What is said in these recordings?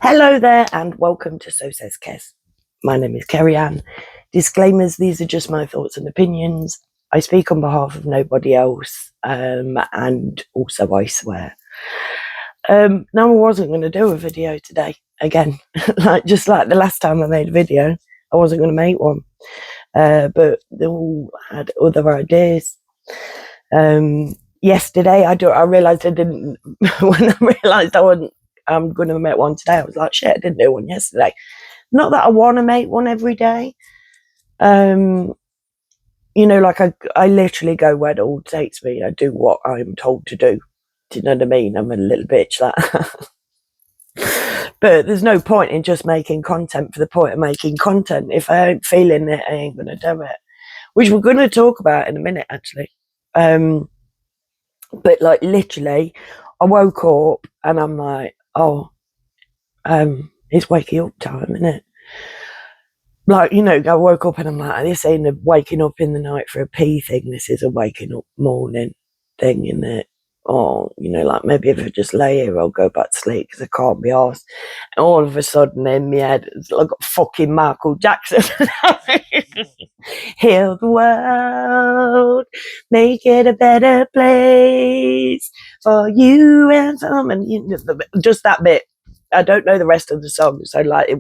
Hello there, and welcome to So Says Kes. My name is Kerry Ann. Disclaimers: these are just my thoughts and opinions. I speak on behalf of nobody else, and also I swear. Now I wasn't going to do a video today again, just like the last time I made a video. I wasn't going to make one, but they all had other ideas. Yesterday, I realised I didn't. When I realised I'm going to make one today, I was like, shit, I didn't do one yesterday. Not that I want to make one every day. Like I literally go where the all takes me. I do what I'm told to do. Do you know what I mean? I'm a little bitch that. But there's no point in just making content for the point of making content. If I ain't feeling it, I ain't going to do it. Which we're going to talk about in a minute, actually. But like literally, I woke up and I'm like, it's waking up time, isn't it? Like, I woke up and I'm like, this ain't a waking up in the night for a pee thing. This is a waking up morning thing, isn't it? Or, like maybe if I just lay here, I'll go back to sleep because I can't be arsed. And all of a sudden in my head, it's like fucking Michael Jackson. Heal the world, make it a better place for you and some. And just that bit. I don't know the rest of the song, so it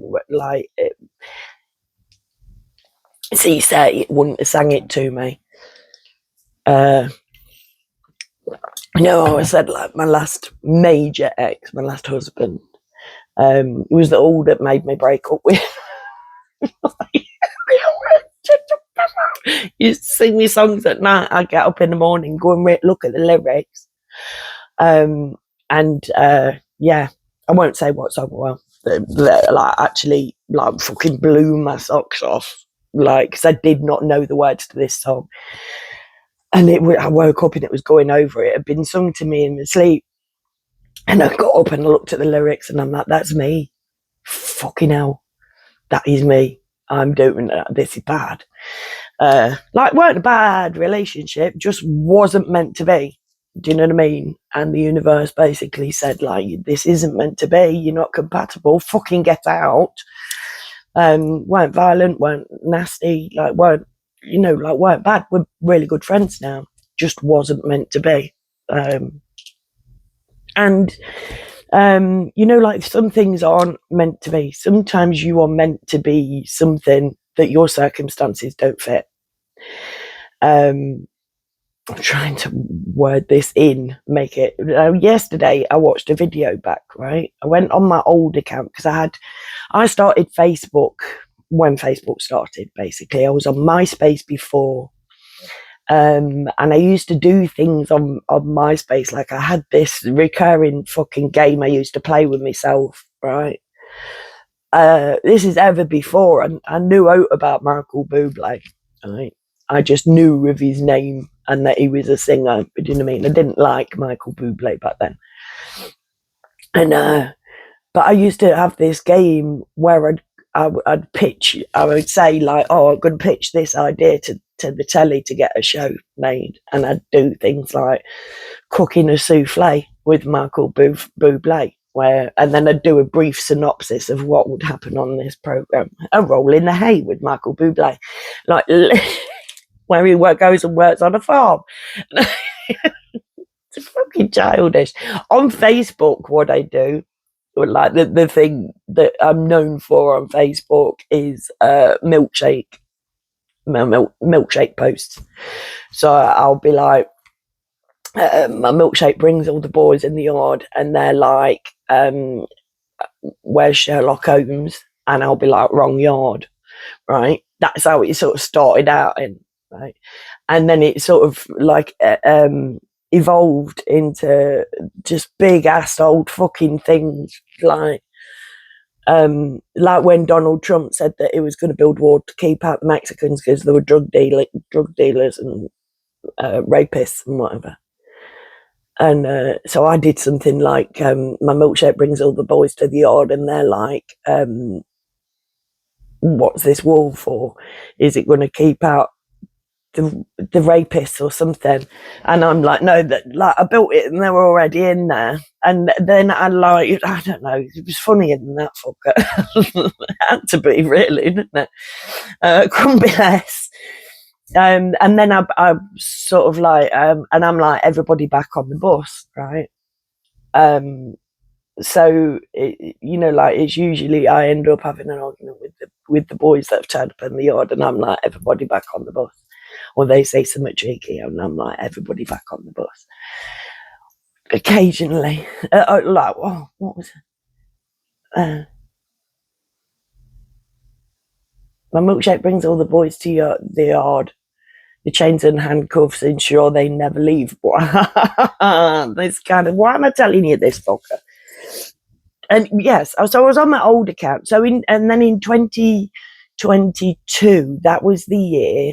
wouldn't have sang it to me. I said like my last major ex, my last husband, was the all that made me break up with. You sing me songs at night, I get up in the morning, go and look at the lyrics. Yeah, I won't say what song. Well, actually fucking blew my socks off, because I did not know the words to this song. And I woke up and it was going over. It had been sung to me in my sleep. And I got up and I looked at the lyrics and I'm like, that's me. Fucking hell. That is me. I'm doing that. This is bad. Weren't a bad relationship, just wasn't meant to be. Do you know what I mean? And the universe basically said, this isn't meant to be. You're not compatible. Fucking get out. Weren't violent, weren't nasty, weren't bad. We're really good friends now. Just wasn't meant to be. Some things aren't meant to be. Sometimes you are meant to be something that your circumstances don't fit. I'm trying to word this in, make it. Yesterday, I watched a video back, right? I went on my old account because I started Facebook when Facebook started, basically. I was on MySpace before. And I used to do things on MySpace. Like I had this recurring fucking game I used to play with myself, right? This is ever before. And I knew out about Michael Bublé, right? I just knew of his name and that he was a singer. But you know what I mean? I didn't like Michael Bublé back then. And but I used to have this game where I'd pitch. I would say I'm going to pitch this idea to the telly to get a show made, and I'd do things like cooking a souffle with Michael Bublé, and then I'd do a brief synopsis of what would happen on this program. A roll in the hay with Michael Bublé, where he goes and works on a farm. It's fucking childish. On Facebook, what I do, the thing that I'm known for on Facebook is milkshake posts. So I'll be like, my milkshake brings all the boys in the yard, and they're like, where's Sherlock Holmes? And I'll be like, wrong yard, right? That's how it sort of started out in, right? And then it sort of evolved into just big ass old fucking things, like when Donald Trump said that he was going to build wall to keep out the Mexicans because there were drug dealers and rapists and whatever. And so I did something like, my milkshake brings all the boys to the yard, and they're like, what's this wall for? Is it going to keep out the rapists or something. And I'm like, no, that like I built it and they were already in there. And then I don't know, it was funnier than that fucker. It had to be, really, didn't it? Couldn't be less. And then I sort of like, and I'm like, everybody back on the bus, right? So like it's usually I end up having an argument with the boys that have turned up in the yard, and I'm like, everybody back on the bus, or they say something cheeky, and I'm like, everybody back on the bus. Occasionally, like, what was it? My milkshake brings all the boys to the yard. The chains and handcuffs ensure they never leave. This kind of, why am I telling you this, fucker? And yes, so I was on my old account. So and then in 2022, that was the year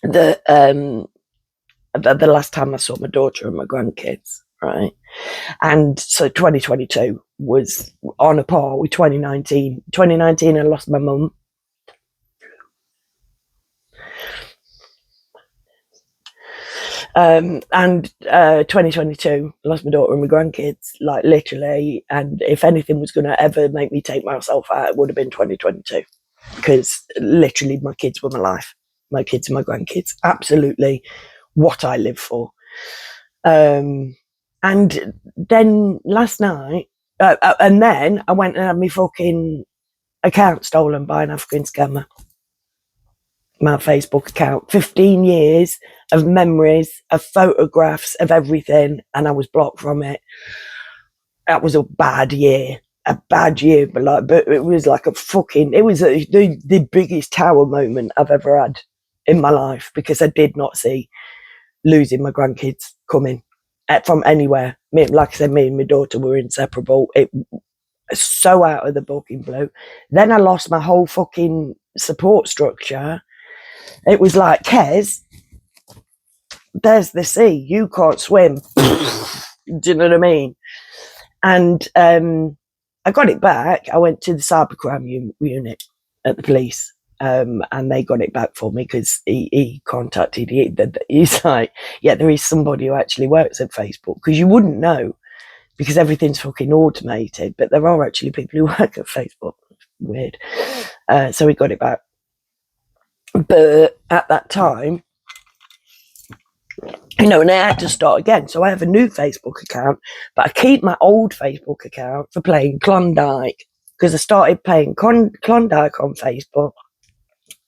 that the last time I saw my daughter and my grandkids, right? And so 2022 was on a par with 2019. 2019, I lost my mum. And 2022, I lost my daughter and my grandkids, like literally. And if anything was going to ever make me take myself out, it would have been 2022, because literally my kids were my life. My kids and my grandkids, absolutely what I live for. And then last night, and then I went and had my fucking account stolen by an African scammer. My Facebook account, 15 years of memories, of photographs, of everything, and I was blocked from it. That was a bad year, but it was like it was the biggest tower moment I've ever had in my life, because I did not see losing my grandkids coming from anywhere. Like I said, me and my daughter were inseparable. It was so out of the fucking blue. Then I lost my whole fucking support structure. It was like, Kez, there's the sea, you can't swim. Do you know what I mean? And I got it back. I went to the cybercrime unit at the police, and they got it back for me, because he contacted, he's like, yeah, there is somebody who actually works at Facebook, because you wouldn't know, because everything's fucking automated, but there are actually people who work at Facebook. Weird. So he got it back. But at that time, and I had to start again. So I have a new Facebook account, but I keep my old Facebook account for playing Klondike, because I started playing Klondike on Facebook.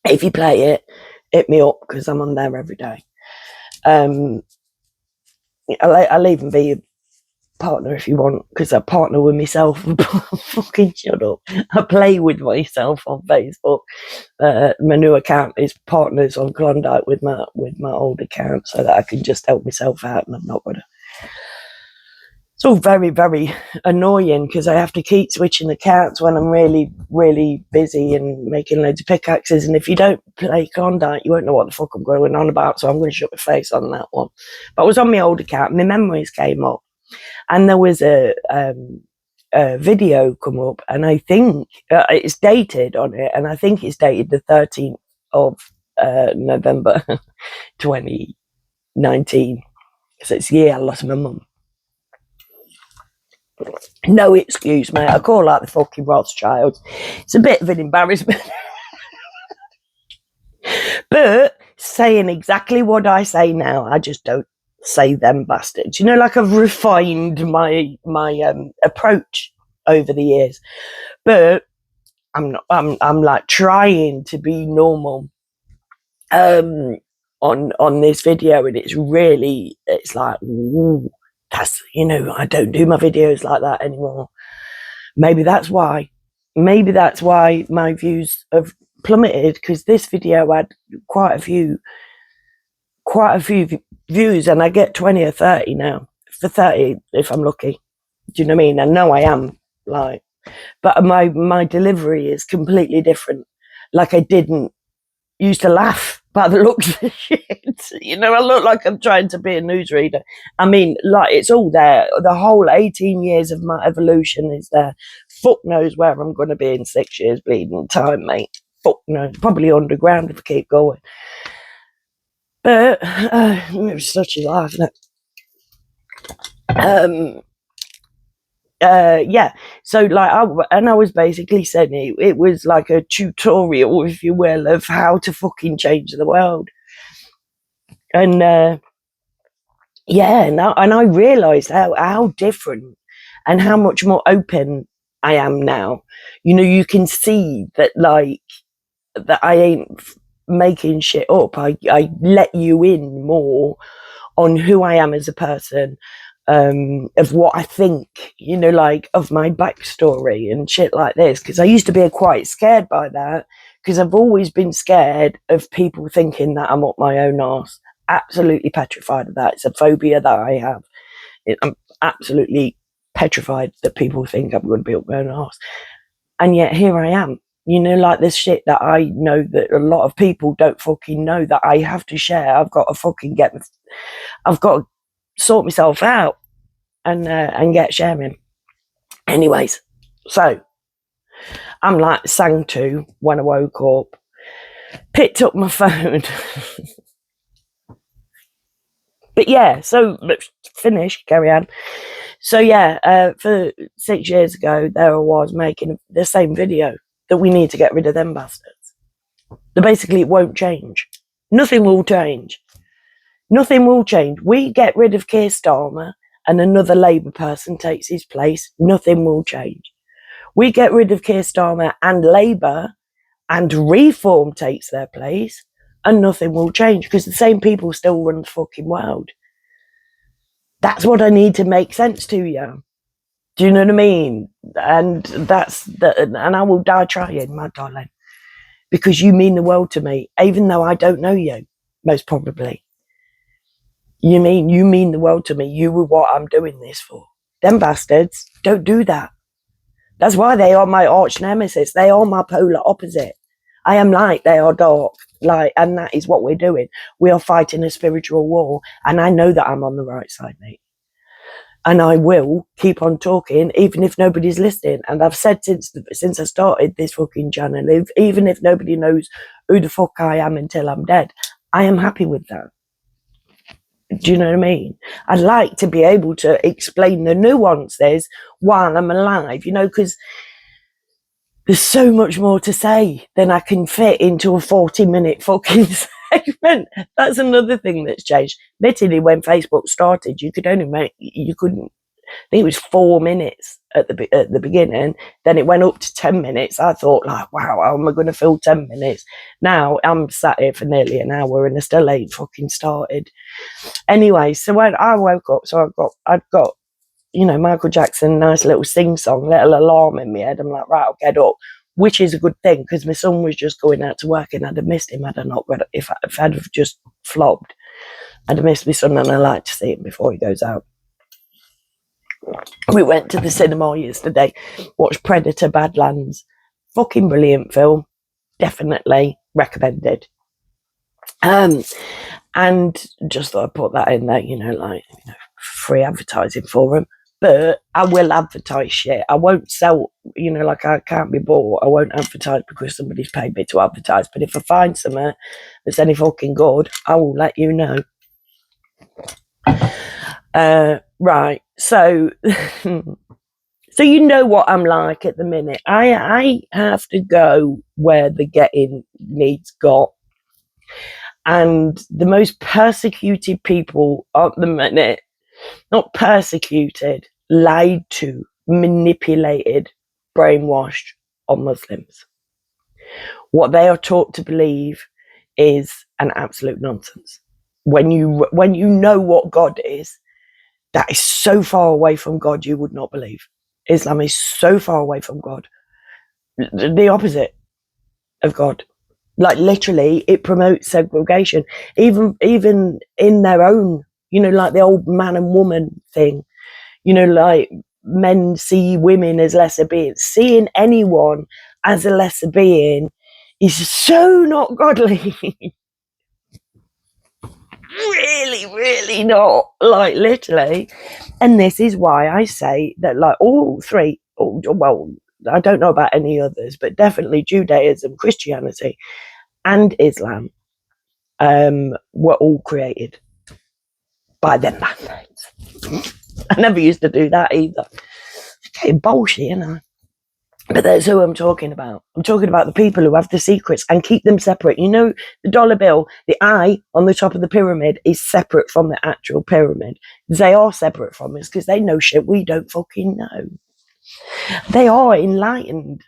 If you play it, hit me up, because I'm on there every day. I'll even be a partner if you want, because I partner with myself. Fucking shut up. I play with myself on Facebook. My new account is partners on Klondike with my old account, so that I can just help myself out, and I'm not gonna. It's all very, very annoying, because I have to keep switching accounts when I'm really, really busy and making loads of pickaxes. And if you don't play Klondike, you won't know what the fuck I'm going on about. So I'm going to shut my face on that one. But I was on my old account, my memories came up, and there was a video come up, and I think it's dated on it, and I think it's dated the 13th of November 2019. So it's the year I lost my mum. No excuse, mate. I call out the fucking Rothschilds. It's a bit of an embarrassment. But saying exactly what I say now, I just don't say them bastards. Like I've refined my approach over the years. But I'm not, I'm like trying to be normal on this video, and it's like, ooh, that's, I don't do my videos like that anymore. Maybe that's why my views have plummeted, because this video had quite a few views, and I get 20 or 30 now, for 30 if I'm lucky. Do you know what I mean? I know I am, like, but my delivery is completely different. Like, I didn't used to laugh by the looks of shit. I look like I'm trying to be a newsreader. I mean, like, it's all there. The whole 18 years of my evolution is there. Fuck knows where I'm going to be in 6 years bleeding time, mate. Fuck knows. Probably underground if I keep going. But it was such a laugh, isn't it? Yeah, so like I was basically saying it was like a tutorial, if you will, of how to fucking change the world. And yeah, and I realized how different and how much more open I am now. You know, you can see that, like, that I ain't making shit up. I let you in more on who I am as a person, of what I think, you know, like of my backstory and shit like this. Because I used to be quite scared by that, because I've always been scared of people thinking that I'm up my own arse. Absolutely petrified of that. It's a phobia that I have. I'm absolutely petrified that people think I'm going to be up my own arse. And yet here I am. You know, like this shit that I know that a lot of people don't fucking know that I have to share. I've got to sort myself out and get sharing. Anyways, so I'm like sang to when I woke up, picked up my phone. But yeah, so let's finish, carry on. So yeah, for 6 years ago, there I was making the same video that we need to get rid of them bastards. That basically it won't change. Nothing will change. Nothing will change. We get rid of Keir Starmer and another Labour person takes his place. Nothing will change. We get rid of Keir Starmer and Labour and Reform takes their place and nothing will change, because the same people still run the fucking world. That's what I need to make sense to you. Do you know what I mean? And and I will die trying, my darling, because you mean the world to me, even though I don't know you, most probably. You mean the world to me. You were what I'm doing this for. Them bastards don't do that. That's why they are my arch nemesis. They are my polar opposite. I am light, they are dark. Like, and that is what we're doing. We are fighting a spiritual war, and I know that I'm on the right side, mate. And I will keep on talking, even if nobody's listening. And I've said since I started this fucking channel, even if nobody knows who the fuck I am until I'm dead, I am happy with that. Do you know what I mean? I'd like to be able to explain the nuances while I'm alive, you know, because there's so much more to say than I can fit into a 40-minute fucking segment. That's another thing that's changed. Admittedly, when Facebook started, you couldn't, I think it was 4 minutes at the beginning. Then it went up to 10 minutes. I thought, like, wow, how am I going to fill 10 minutes? Now I'm sat here for nearly an hour and I still ain't fucking started. Anyway, so when I woke up, so I've got, you know, Michael Jackson, nice little sing-song, little alarm in my head. I'm like, right, I'll get up, which is a good thing, because my son was just going out to work and I'd have missed him had I not read it. If I'd have just flopped, I'd have missed my son, and I like to see him before he goes out. We went to the cinema yesterday, watched Predator Badlands. Fucking brilliant film. Definitely recommended. And just thought I'd put that in there, you know, like, you know, free advertising for them. But I will advertise shit. I won't sell, you know, like, I can't be bought. I won't advertise because somebody's paid me to advertise. But if I find something that's any fucking good, I will let you know. Right. So, so you know what I'm like at the minute. I have to go where the getting needs got. And the most persecuted people at the minute, not persecuted, lied to, manipulated, brainwashed, are Muslims. What they are taught to believe is an absolute nonsense. When you know what God is, that is so far away from God you would not believe. Islam is so far away from God. The opposite of God. Like, literally, it promotes segregation. Even in their own, you know, like the old man and woman thing. You know, like, men see women as lesser beings. Seeing anyone as a lesser being is so not godly. Really, really not. Like, literally. And this is why I say that, like, all three, well, I don't know about any others, but definitely Judaism, Christianity, and Islam were all created by them bandmates. I never used to do that either. Okay, bullshit, you know. But that's who I'm talking about. I'm talking about the people who have the secrets and keep them separate. You know, the dollar bill, the eye on the top of the pyramid is separate from the actual pyramid. They are separate from us because they know shit we don't fucking know. They are enlightened.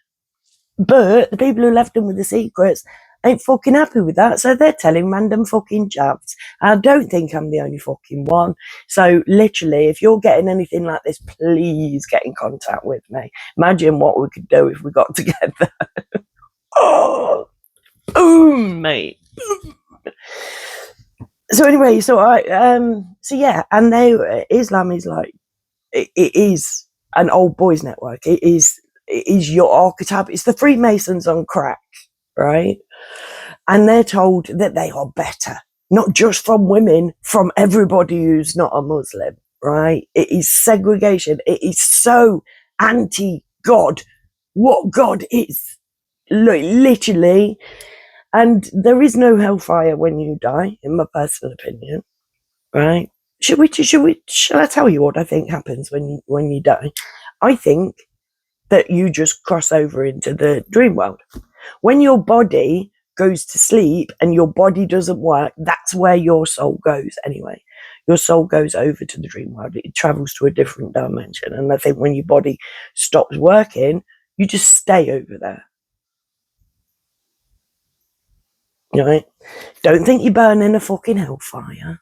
But the people who left them with the secrets ain't fucking happy with that, so they're telling random fucking jabs. I don't think I'm the only fucking one. So literally, if you're getting anything like this, please get in contact with me. Imagine what we could do if we got together. Oh, boom, mate. Boom. So anyway, so yeah, and Islam is like, it is an old boys network. It is your archetype. It's the Freemasons on crack, right? And they're told that they are better, not just from women, from everybody who's not a Muslim, right? It is segregation. It is so anti-God, what God is, literally. And there is no hellfire when you die, in my personal opinion, right? Shall I tell you what I think happens when you die? I think that you just cross over into the dream world. When your body goes to sleep and your body doesn't work, that's where your soul goes anyway. Your soul goes over to the dream world. It travels to a different dimension. And I think when your body stops working, you just stay over there. Right? Don't think you burn in a fucking hellfire.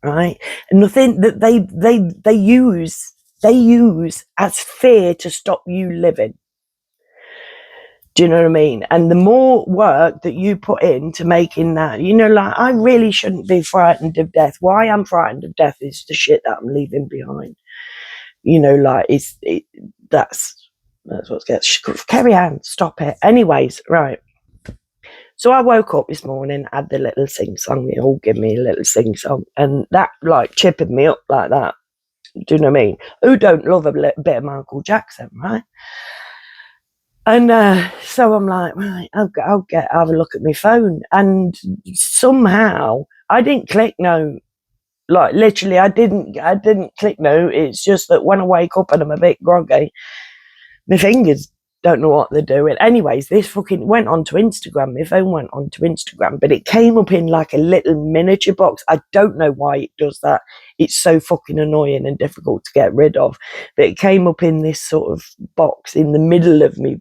Right? And nothing that they use as fear to stop you living. Do you know what I mean? And the more work that you put into making that, you know, like, I really shouldn't be frightened of death. Why I'm frightened of death is the shit that I'm leaving behind. You know, like, that's what gets. Carry on, stop it. Anyways, right. So I woke up this morning, had the little sing-song. They all give me a little sing-song. And that, like, chippered me up like that. Do you know what I mean? Who don't love a little bit of Michael Jackson, right? And so I'm like, right, I'll have a look at my phone. And somehow I didn't click no. Like, literally, I didn't click no. It's just that when I wake up and I'm a bit groggy, my fingers don't know what they're doing. Anyways, this fucking went onto Instagram. My phone went onto Instagram, but it came up in like a little miniature box. I don't know why it does that. It's so fucking annoying and difficult to get rid of. But it came up in this sort of box in the middle of my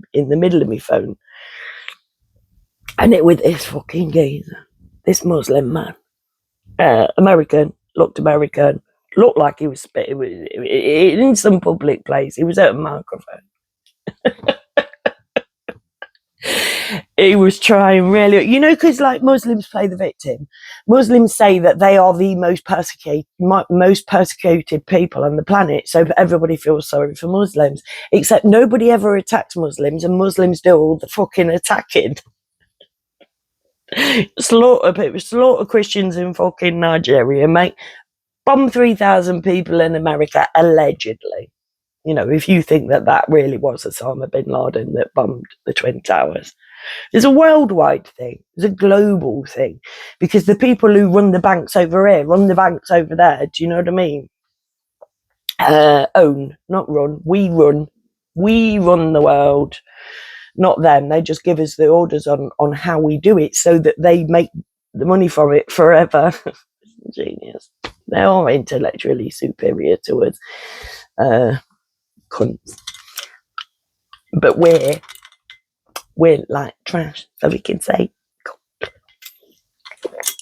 phone. And it with this fucking geezer, this Muslim man, American, looked like he was spitting in some public place. He was at a microphone. He was trying really, you know, because like Muslims play the victim. Muslims say that they are the most persecuted people on the planet, so everybody feels sorry for Muslims, except nobody ever attacks Muslims, and Muslims do all the fucking attacking. Slaughter Christians in fucking Nigeria, mate. Bomb 3,000 people in America, allegedly. You know, if you think that really was Osama bin Laden that bombed the Twin Towers. It's a worldwide thing. It's a global thing. Because the people who run the banks over here, run the banks over there. Do you know what I mean? Own, not run. We run. We run the world. Not them. They just give us the orders on how we do it so that they make the money from it forever. Genius. They are intellectually superior to us. Cunts. But we're like trash, so we can say.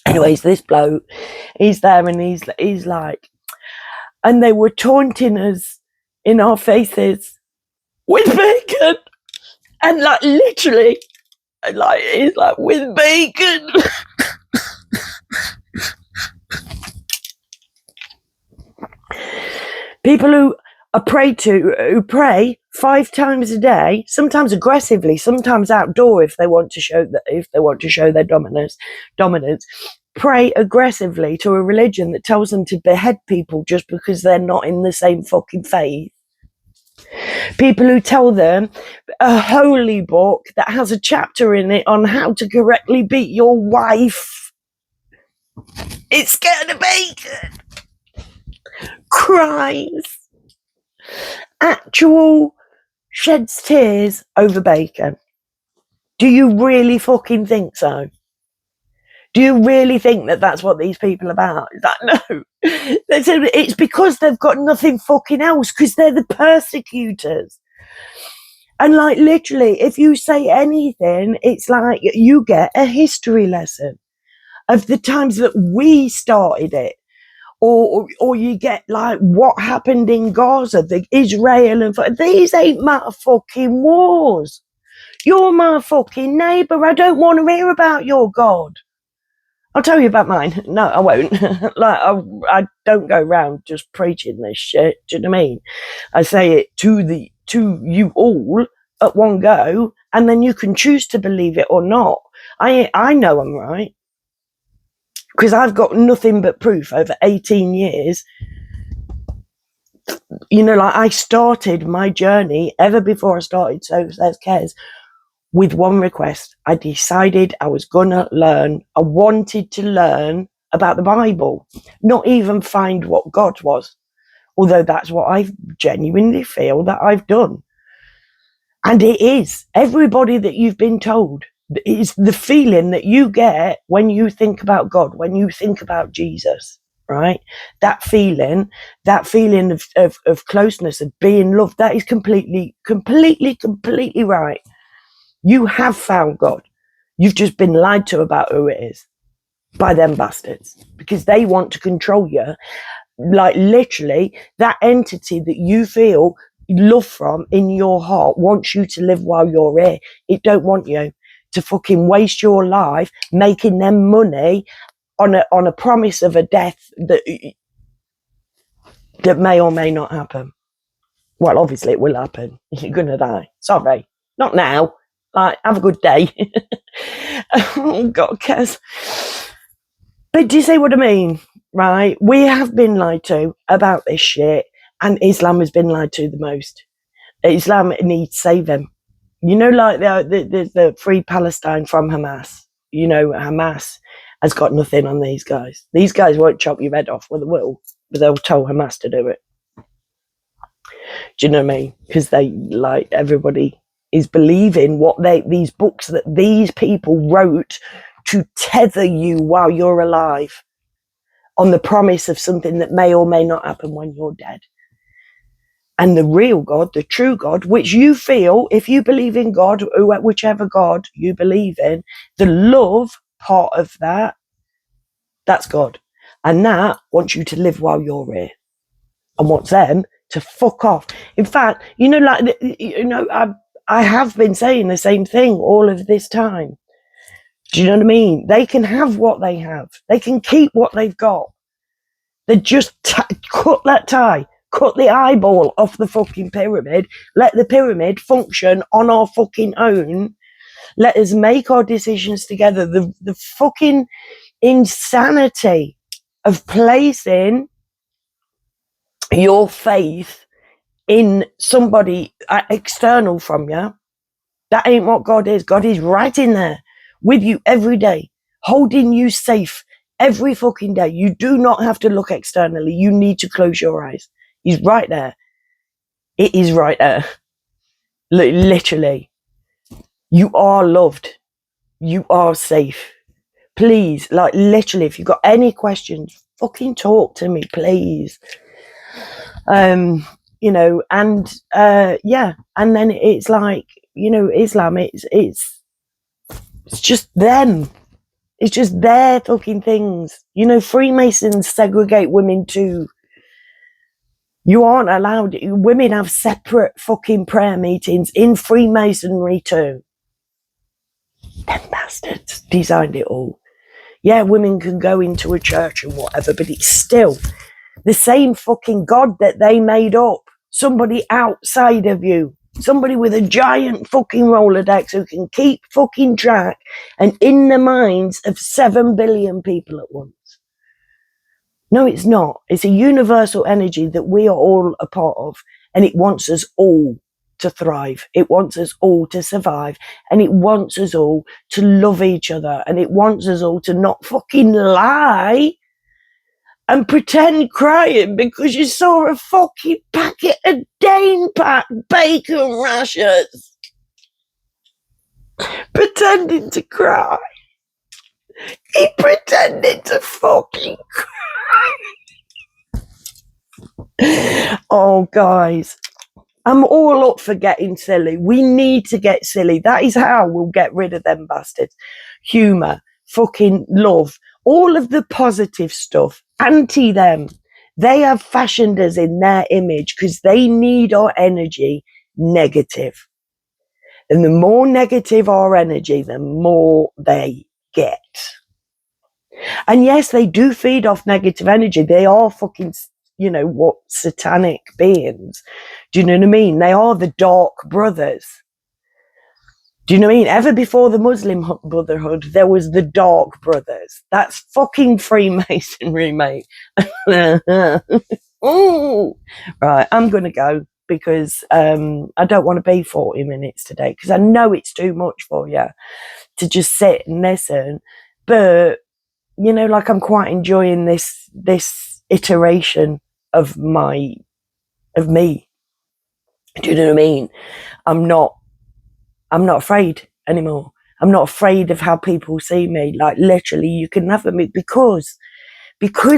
Anyways, this bloke, he's there and he's like, and they were taunting us in our faces with bacon, and like literally, like he's like, with bacon. People who pray 5 times a day, sometimes aggressively, sometimes outdoor if they want to show their dominance, pray aggressively to a religion that tells them to behead people just because they're not in the same fucking faith. People who tell them a holy book that has a chapter in it on how to correctly beat your wife. It's scared of bacon. Cries. Actual sheds tears over bacon. Do you really fucking think so? Do you really think that that's what these people are about? Is that no? It's because they've got nothing fucking else, because they're the persecutors. And like literally, if you say anything, it's like you get a history lesson of the times that we started it. Or you get like what happened in Gaza, the Israel and these ain't my fucking wars. You're my fucking neighbour. I don't want to hear about your God. I'll tell you about mine. No, I won't. Like I don't go around just preaching this shit. Do you know what I mean? I say it to you all at one go, and then you can choose to believe it or not. I know I'm right, because I've got nothing but proof over 18 years. You know, like I started my journey ever before I started So Says Cares with one request. I decided I was gonna learn. I wanted to learn about the Bible, not even find what God was, although that's what I genuinely feel that I've done. And it is everybody that you've been told. It's the feeling that you get when you think about God, when you think about Jesus, right? That feeling of closeness, of being loved, that is completely right. You have found God. You've just been lied to about who it is by them bastards, because they want to control you. Like literally, that entity that you feel love from in your heart wants you to live while you're here. It don't want you to fucking waste your life making them money on a promise of a death that may or may not happen. Well, obviously it will happen. You're gonna die. Sorry, not now. Like, have a good day. Oh God, Kez. But do you see what I mean? Right? We have been lied to about this shit, and Islam has been lied to the most. Islam needs saving. You know, like the Free Palestine from Hamas. You know, Hamas has got nothing on these guys. These guys won't chop your head off. Well, they will, but they'll tell Hamas to do it. Do you know what I mean? Because they, like, everybody is believing what these books that these people wrote to tether you while you're alive on the promise of something that may or may not happen when you're dead. And the real God, the true God, which you feel, if you believe in God, whichever God you believe in, the love part of that, that's God. And that wants you to live while you're here, and wants them to fuck off. In fact, you know, like, you know, I have been saying the same thing all of this time. Do you know what I mean? They can have what they have. They can keep what they've got. They just cut that tie, cut the eyeball off the fucking pyramid, let the pyramid function on our fucking own. Let us make our decisions together. The fucking insanity of placing your faith in somebody external from you. That ain't what God is. God is right in there with you every day, holding you safe every fucking day. You do not have to look externally. You need to close your eyes. He's right there. It is right there. Literally. You are loved. You are safe. Please, like, literally, if you've got any questions, fucking talk to me, please. You know, and yeah, and then it's like, you know, Islam, it's just them. It's just their fucking things. You know, Freemasons segregate women too. You aren't allowed. Women have separate fucking prayer meetings in Freemasonry too. Them bastards designed it all. Yeah, women can go into a church and whatever, but it's still the same fucking God that they made up. Somebody outside of you. Somebody with a giant fucking Rolodex who can keep fucking track and in the minds of 7 billion people at once. No, it's not. It's a universal energy that we are all a part of, and it wants us all to thrive. It wants us all to survive. And it wants us all to love each other. And it wants us all to not fucking lie and pretend crying because you saw a fucking packet of Dane Pack bacon rashers. Pretending to cry. He pretended to fucking cry. Oh, guys. I'm all up for getting silly. We need to get silly. That is how we'll get rid of them bastards. Humour, fucking love, all of the positive stuff. Anti them. They have fashioned us in their image because they need our energy negative. And the more negative our energy, the more they get. And yes, they do feed off negative energy. They are fucking, you know what, satanic beings. Do you know what I mean? They are the dark brothers. Do you know what I mean? Ever before the Muslim Brotherhood, there was the Dark Brothers. That's fucking Freemasonry, mate. Ooh. Right, I'm going to go because I don't want to be 40 minutes today because I know it's too much for you to just sit and listen. But, you know, like I'm quite enjoying this iteration of me. Do you know what I mean? I'm not afraid anymore. I'm not afraid of how people see me. Like literally, you can never meet because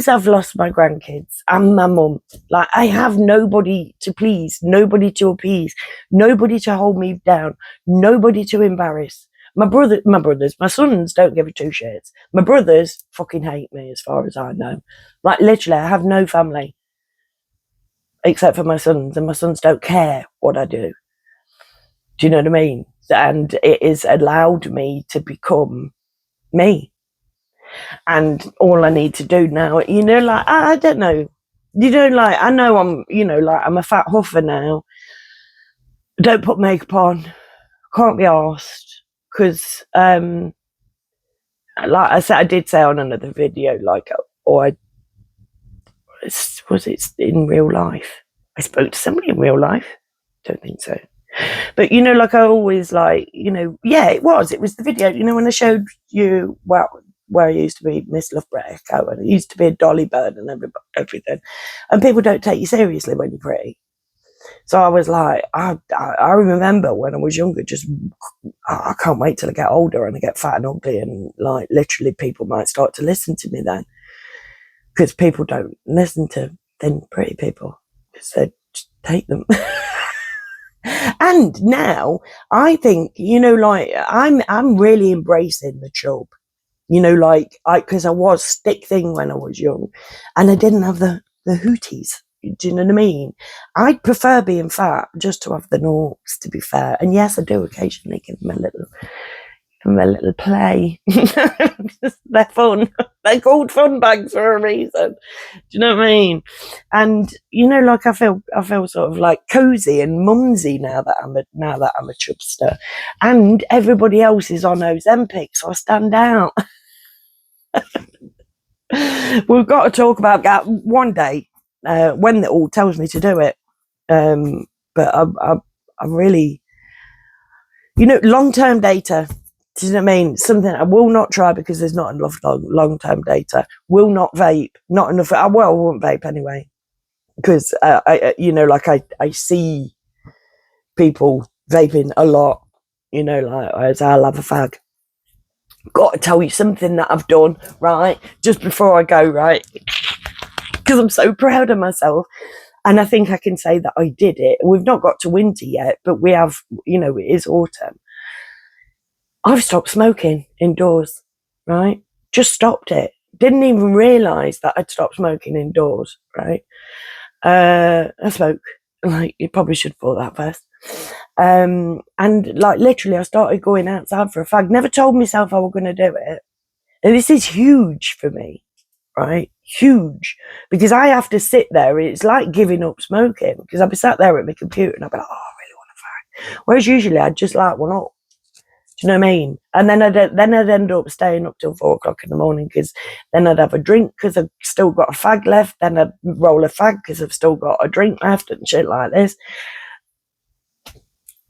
I've lost my grandkids and my mum. Like I have nobody to please, nobody to appease, nobody to hold me down, nobody to embarrass. My brothers, my sons don't give a two shits. My brothers fucking hate me as far as I know. Like literally, I have no family except for my sons, and my sons don't care what I do. Do you know what I mean? And it has allowed me to become me. And all I need to do now, you know, like, I don't know. You know, like, I know I'm, you know, like, I'm a fat huffer now. Don't put makeup on. Can't be arsed. Because, like I said, I did say on another video, like, or was it in real life? I spoke to somebody in real life. Don't think so. But, you know, like I always like, you know, yeah, it was the video, you know, when I showed you, well, where I used to be Miss Loughborough Echo and I used to be a dolly bird and everything. And people don't take you seriously when you're pretty. So I was like, I remember when I was younger, just, I can't wait till I get older and I get fat and ugly and like literally people might start to listen to me then. Because people don't listen to thin, pretty people. Because they just hate them. And now I think, you know, like I'm really embracing the chub, you know, like because I was stick thing when I was young and I didn't have the hooties. Do you know what I mean? I'd prefer being fat just to have the norks, to be fair. And yes, I do occasionally give them a little play. They're fun. They're called fun bags for a reason. Do you know what I mean? And you know, like I feel sort of like cozy and mumsy now that I'm a chubster, and everybody else is on Ozempic, so I stand out. We've got to talk about that one day when it all tells me to do it. But I'm really, you know, long-term data. Do you know what I mean? Something I will not try because there's not enough long-term data. Will not vape. Not enough. I won't vape anyway. Because, you know, like I see people vaping a lot. You know, like I'll have a fag. Got to tell you something that I've done, right? Just before I go, right? Because I'm so proud of myself. And I think I can say that I did it. We've not got to winter yet, but we have, you know, it is autumn. I've stopped smoking indoors, right? Just stopped it. Didn't even realise that I'd stopped smoking indoors, right? I smoke. Like, you probably should thought that first. And, like, literally, I started going outside for a fag. Never told myself I was going to do it. And this is huge for me, right? Huge. Because I have to sit there. It's like giving up smoking. Because I'd be sat there at my computer and I'd be like, oh, I really want a fag. Whereas usually I'd just light one up. Do you know what I mean? And then I'd end up staying up till 4 o'clock in the morning because then I'd have a drink because I've still got a fag left. Then I'd roll a fag because I've still got a drink left and shit like this.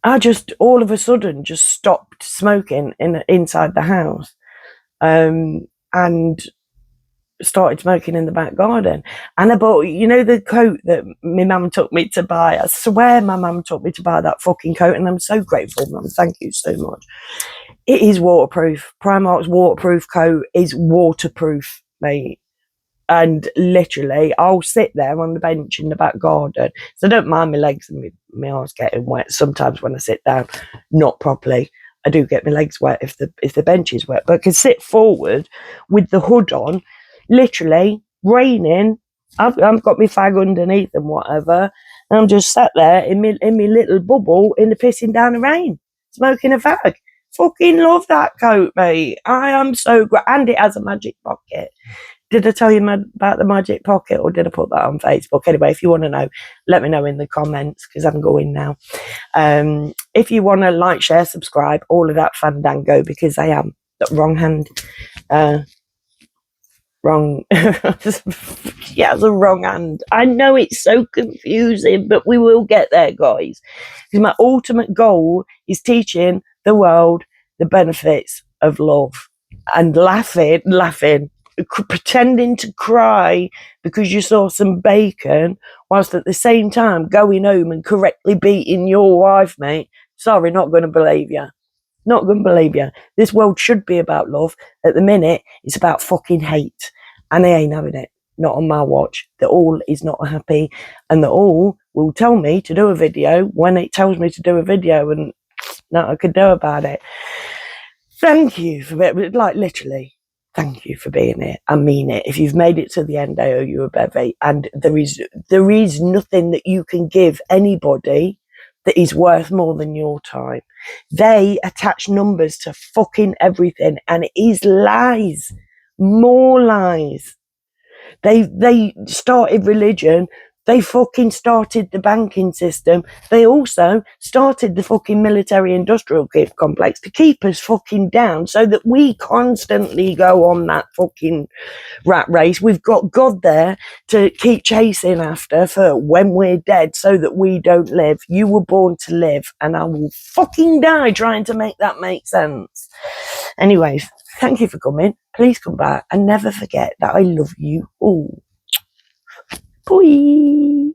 I just all of a sudden just stopped smoking inside the house, and started smoking in the back garden. And I bought, you know, the coat that my mum took me to buy. I swear my mum took me to buy that fucking coat, and I'm so grateful, mum. Thank you so much. It is waterproof. Primark's waterproof coat is waterproof, mate. And literally, I'll sit there on the bench in the back garden. So I don't mind my legs and my arse getting wet. Sometimes when I sit down, not properly, I do get my legs wet if the bench is wet. But I can sit forward with the hood on, literally raining. I've got my fag underneath and whatever. And I'm just sat there in my little bubble in the pissing down the rain, smoking a fag. Fucking love that coat, mate. I am so great. And it has a magic pocket. Did I tell you about the magic pocket, or did I put that on Facebook? Anyway, if you want to know, let me know in the comments, because I'm going now. If you want to like, share, subscribe, all of that fandango, because I am wrong hand. Wrong. Yeah, the wrong hand. I know it's so confusing, but we will get there, guys. Because my ultimate goal is teaching the world the benefits of love, and laughing, pretending to cry because you saw some bacon, whilst at the same time going home and correctly beating your wife, mate. Sorry, not going to believe you. Not going to believe you. This world should be about love. At the minute, it's about fucking hate. And they ain't having it. Not on my watch. The all is not happy. And the all will tell me to do a video when it tells me to do a video, and nothing I could do about it. Thank you for it. Like, literally, thank you for being here. I mean it. If you've made it to the end, I owe you a bevy. And there is nothing that you can give anybody that is worth more than your time. They attach numbers to fucking everything, and it is lies. More lies. They started religion. They fucking started the banking system. They also started the fucking military-industrial complex to keep us fucking down, so that we constantly go on that fucking rat race. We've got God there to keep chasing after for when we're dead, so that we don't live. You were born to live, and I will fucking die trying to make that make sense. Anyways, thank you for coming. Please come back, and never forget that I love you all. Bye.